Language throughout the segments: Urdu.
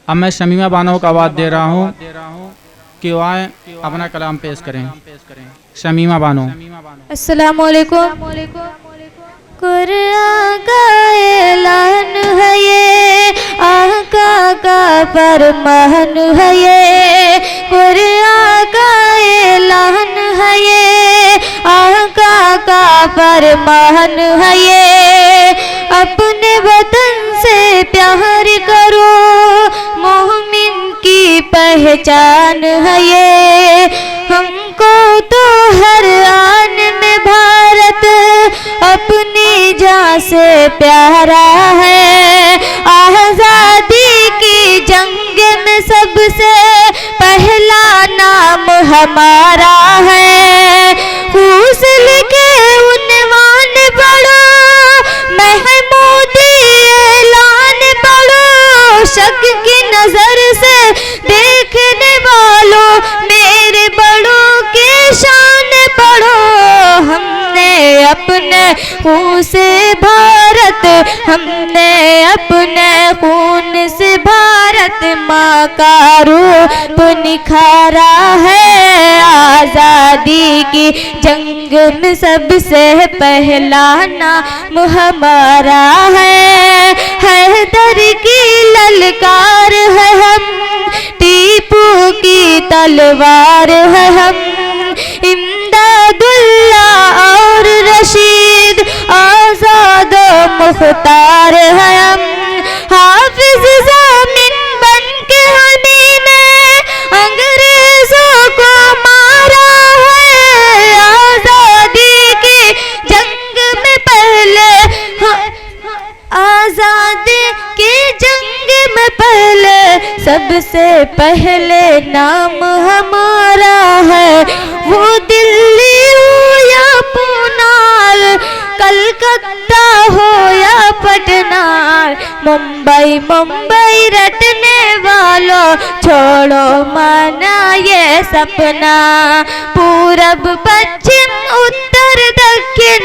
اب میں شمیمہ بانو کو آواز دے رہا ہوں کہ وہ آئیں اپنا کلام پیش کریں۔ شمیمہ بانو۔ السلام علیکم۔ قرآن کا اعلان ہے یہ، آقا کا فرمان ہے یہ، قرآن کا اعلان ہے یہ، آقا کا فرمان ہے یہ۔ اپنے وطن سے پیار کرو، مومن کی پہچان ہے یہ۔ ہم کو تو ہر آن میں بھارت اپنی جان سے پیارا ہے۔ آزادی کی جنگ میں سب سے پہلا نام ہمارا ہے۔ حوصل کے عنوان پڑھو، محمودی اعلان پڑھو، شک کی نظر سے دیکھنے والوں میرے بڑوں کی شان پڑھو۔ ہم نے اپنے خون سے بھارت، ہم نے اپنے خون سے بھارت ماں کا روپ نکھارا ہے۔ آزادی کی جنگ میں سب سے پہلا نام ہمارا ہے۔ حیدر کی للکار ہے ہم، ٹیپو کی تلوار ہے ہم، امداد اللہ اور رشید آزاد و مختار ہے ہم۔ حافظ ضامن بن کے ہمیں نے انگریزوں کو مارا ہے۔ آزادی کی جنگ میں پہلے، آزادی کی جنگ میں پہلے سب سے پہلے نام ہمارا ہے۔ وہ دلی ہو یا پونال، کلکتہ ہو یا پٹنہ، ممبئی رٹنے والوں چھوڑو مانا یہ سپنا۔ پورب پچھم اتر دکن،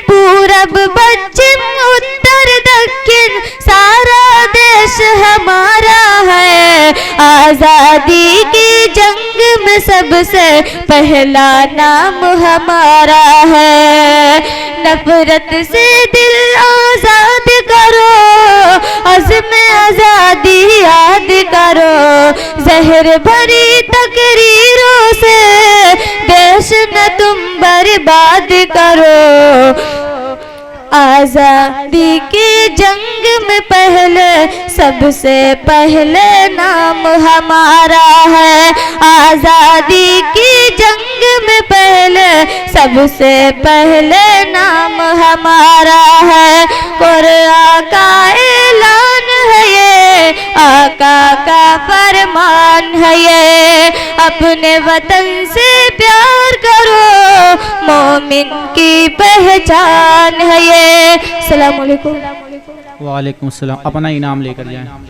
پورب پچھم اتر دکن، سارا دیش ہمارا ہے۔ آزادی کی جنگ میں سب سے پہلا نام ہمارا ہے۔ نفرت سے دل آزاد کرو، عزم آزادی یاد کرو، زہر بھری تقریروں سے دیش نہ تم برباد کرو۔ آزادی کی جنگ میں پہلے سب سے پہلے نام ہمارا ہے۔ آزادی کی جنگ میں پہلے سب سے پہلے نام ہمارا ہے۔ قرآن کا اعلان ہے یہ، آقا کا فرمان ہے یہ۔ اپنے وطن سے پیار کرو، مومن کی پہچان ہے یہ۔ السلام علیکم۔ وعلیکم السلام۔ اپنا انعام لے کر جائیں۔